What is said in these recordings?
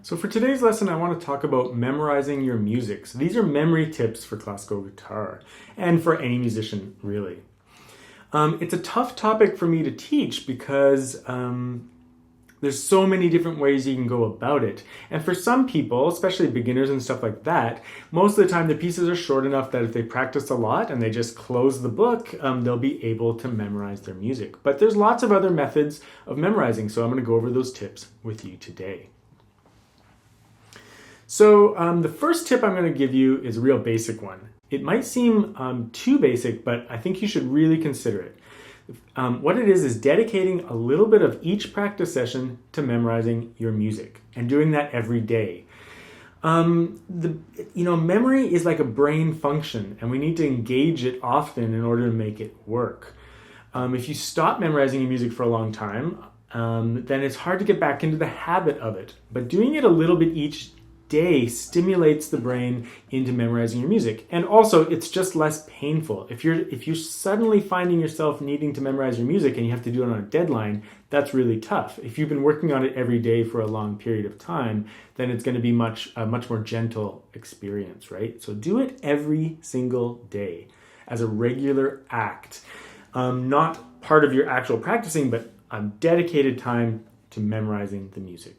So for today's lesson, I want to talk about memorizing your music. So these are memory tips for classical guitar and for any musician, really. It's a tough topic for me to teach because there's so many different ways you can go about it. And for some people, especially beginners and stuff like that, most of the time the pieces are short enough that if they practice a lot and they just close the book, they'll be able to memorize their music. But there's lots of other methods of memorizing, so I'm going to go over those tips with you today. So the first tip I'm going to give you is a real basic one. It might seem too basic, but I think you should really consider it. What it is dedicating a little bit of each practice session to memorizing your music and doing that every day. Memory is like a brain function, and we need to engage it often in order to make it work. If you stop memorizing your music for a long time, then it's hard to get back into the habit of it. But doing it a little bit each day stimulates the brain into memorizing your music. And also, it's just less painful. If you're suddenly finding yourself needing to memorize your music and you have to do it on a deadline, that's really tough. If you've been working on it every day for a long period of time, then it's going to be a much more gentle experience, right? So do it every single day as a regular act. Not part of your actual practicing, but dedicated time to memorizing the music.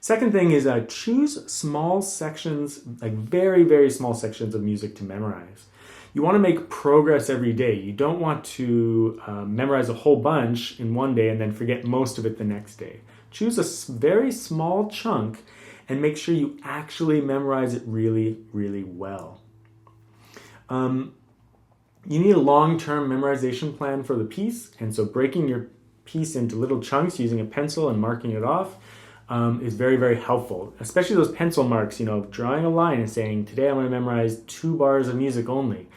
Second thing is choose small sections, like very, very small sections of music to memorize. You want to make progress every day. You don't want to memorize a whole bunch in one day and then forget most of it the next day. Choose a very small chunk and make sure you actually memorize it really, really well. You need a long-term memorization plan for the piece, and so breaking your piece into little chunks using a pencil and marking it off is very, very helpful, especially those pencil marks, drawing a line and saying, today I'm going to memorize 2 bars of music only.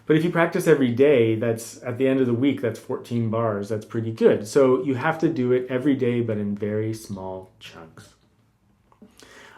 But if you practice every day, that's at the end of the week, that's 14 bars. That's pretty good. So you have to do it every day, but in very small chunks.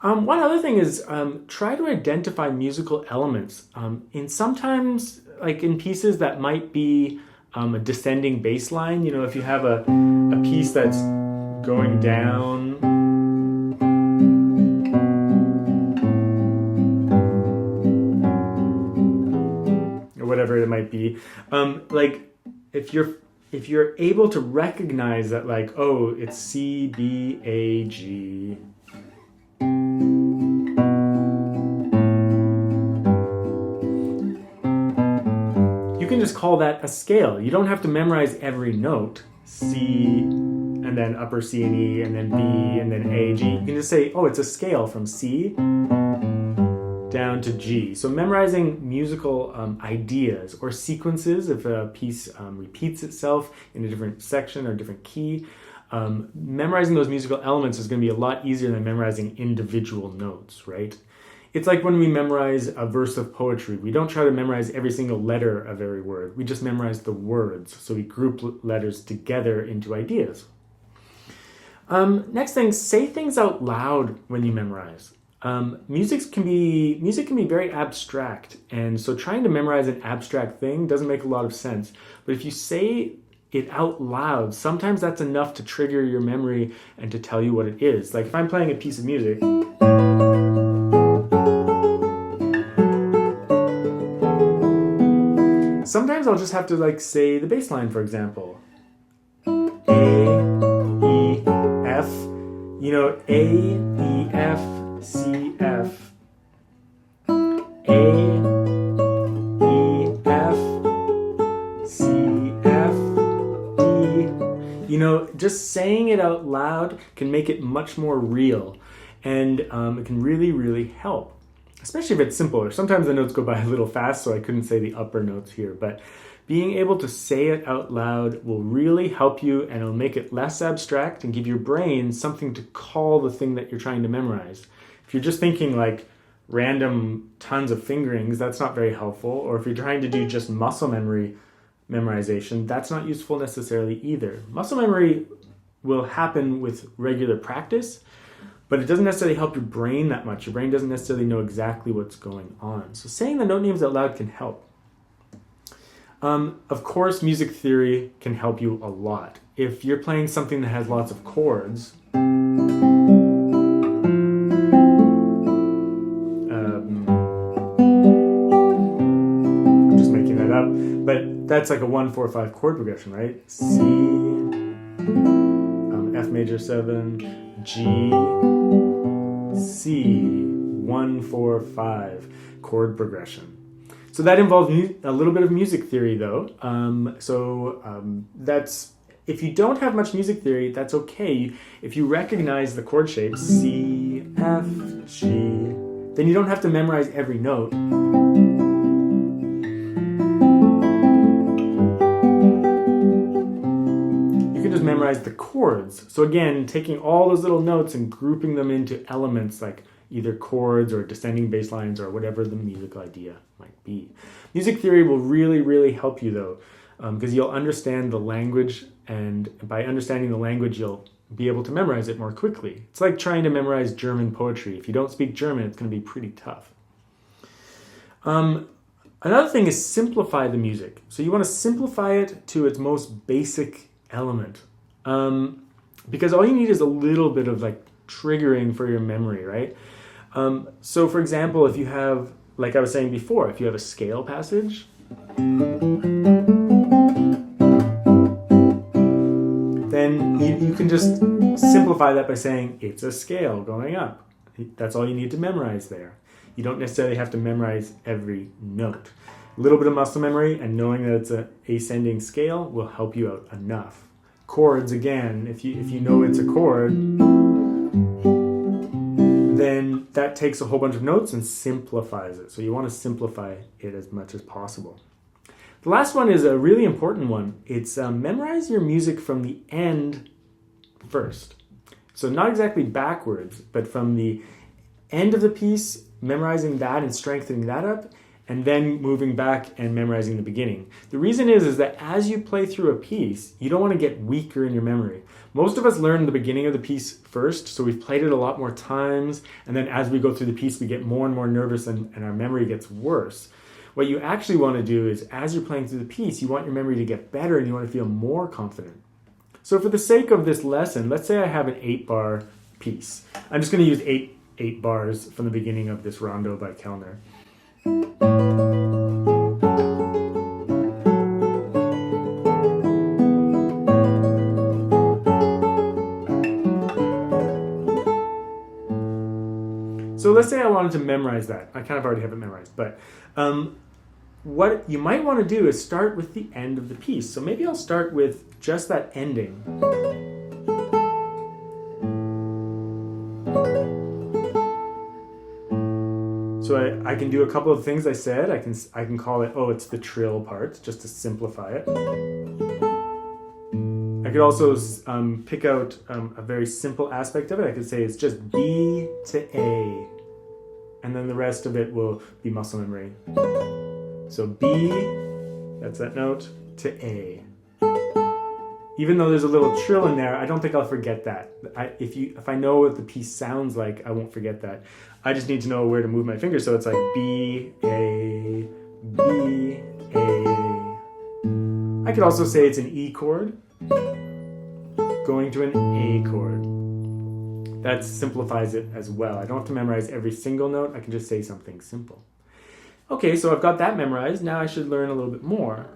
One other thing is try to identify musical elements. Sometimes, like in pieces that might be a descending bass line, if you have a piece that's going down, whatever it might be, if you're able to recognize that, like, oh, it's C, B, A, G, you can just call that a scale. You don't have to memorize every note, C, and then upper C and E, and then B, and then A, G. You can just say, oh, it's a scale from C down to G. So memorizing musical ideas or sequences, if a piece repeats itself in a different section or different key, memorizing those musical elements is going to be a lot easier than memorizing individual notes, right? It's like when we memorize a verse of poetry. We don't try to memorize every single letter of every word. We just memorize the words. So we group letters together into ideas. Next thing, say things out loud when you memorize. Music can be very abstract, and so trying to memorize an abstract thing doesn't make a lot of sense. But if you say it out loud, sometimes that's enough to trigger your memory and to tell you what it is. Like if I'm playing a piece of music, sometimes I'll just have to say the bass line, for example. A, E, F, A, E, F, C, F, A, E, F, C, F, D. Just saying it out loud can make it much more real, and it can really, really help, especially if it's simpler. Sometimes the notes go by a little fast, so I couldn't say the upper notes here, but being able to say it out loud will really help you, and it'll make it less abstract and give your brain something to call the thing that you're trying to memorize. If you're just thinking like random tons of fingerings, that's not very helpful. Or if you're trying to do just muscle memory memorization, that's not useful necessarily either. Muscle memory will happen with regular practice, but it doesn't necessarily help your brain that much. Your brain doesn't necessarily know exactly what's going on. So saying the note names out loud can help. Of course, music theory can help you a lot. If you're playing something that has lots of chords, that's like a 1-4-5 chord progression, right? C, F major 7, G, C, 1-4-5 chord progression. So that involves a little bit of music theory, though. That's, if you don't have much music theory, that's okay. If you recognize the chord shapes, C, F, G, then you don't have to memorize every note. You can just memorize the chords. So again, taking all those little notes and grouping them into elements like either chords or descending bass lines or whatever the musical idea might be. Music theory will really, really help you, though, because you'll understand the language, and by understanding the language, you'll be able to memorize it more quickly. It's like trying to memorize German poetry. If you don't speak German, it's going to be pretty tough. Another thing is simplify the music. So you want to simplify it to its most basic element, because all you need is a little bit of like triggering for your memory, right? So for example, if you have, like I was saying before, if you have a scale passage, then you can just simplify that by saying it's a scale going up. That's all you need to memorize there. You don't necessarily have to memorize every note. A little bit of muscle memory and knowing that it's an ascending scale will help you out enough. Chords, again, if you know it's a chord, then that takes a whole bunch of notes and simplifies it. So you want to simplify it as much as possible. The last one is a really important one. It's memorize your music from the end first. So not exactly backwards, but from the end of the piece, memorizing that and strengthening that up, and then moving back and memorizing the beginning. The reason is that as you play through a piece, you don't want to get weaker in your memory. Most of us learn the beginning of the piece first, so we've played it a lot more times, and then as we go through the piece, we get more and more nervous and our memory gets worse. What you actually want to do is, as you're playing through the piece, you want your memory to get better and you want to feel more confident. So for the sake of this lesson, let's say I have an 8-bar piece. I'm just going to use eight bars from the beginning of this rondo by Kellner. So let's say I wanted to memorize that. I kind of already have it memorized, but what you might want to do is start with the end of the piece. So maybe I'll start with just that ending. So I can do a couple of things I said. I can call it, it's the trill part, just to simplify it. I could also pick out a very simple aspect of it. I could say it's just B to A, and then the rest of it will be muscle memory. So B, that's that note, to A. Even though there's a little trill in there, I don't think I'll forget that. If I know what the piece sounds like, I won't forget that. I just need to know where to move my finger. So it's like B, A, B, A. I could also say it's an E chord going to an A chord. That simplifies it as well. I don't have to memorize every single note. I can just say something simple. Okay, so I've got that memorized. Now I should learn a little bit more.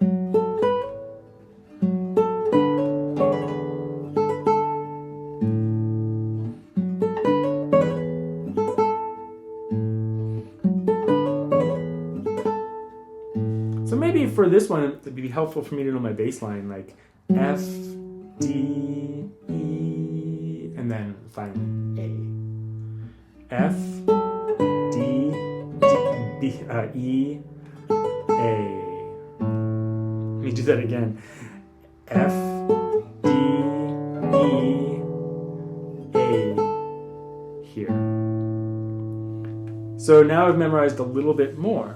So maybe for this one, it would be helpful for me to know my bass line, like F, D, E, and then finally A. F, D, B, E, A. Let me do that again. F, D, E, A. Here. So now I've memorized a little bit more.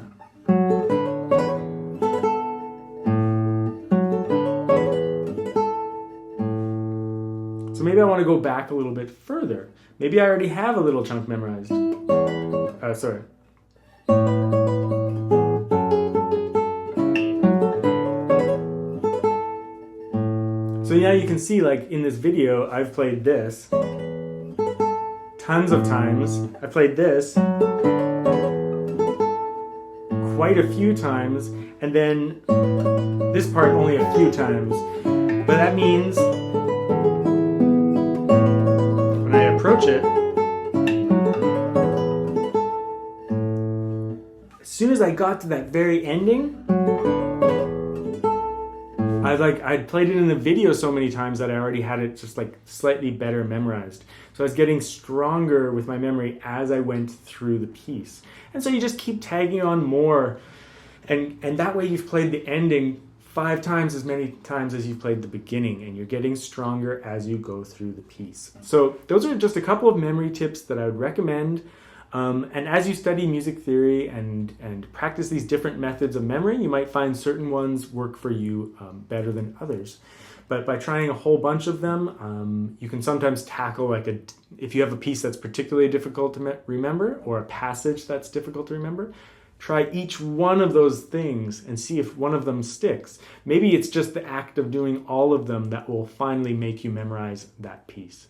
So maybe I want to go back a little bit further. Maybe I already have a little chunk memorized. Sorry. So now you can see, like in this video, I've played this tons of times. I played this quite a few times, and then this part only a few times. But that means when I approach it, as soon as I got to that very ending, I'd played it in the video so many times that I already had it just like slightly better memorized. So I was getting stronger with my memory as I went through the piece. And so you just keep tagging on more, and that way you've played the ending 5 times as many times as you've played the beginning, and you're getting stronger as you go through the piece. So those are just a couple of memory tips that I would recommend. And as you study music theory and practice these different methods of memory, you might find certain ones work for you better than others. But by trying a whole bunch of them, you can sometimes tackle if you have a piece that's particularly difficult to remember, or a passage that's difficult to remember, try each one of those things and see if one of them sticks. Maybe it's just the act of doing all of them that will finally make you memorize that piece.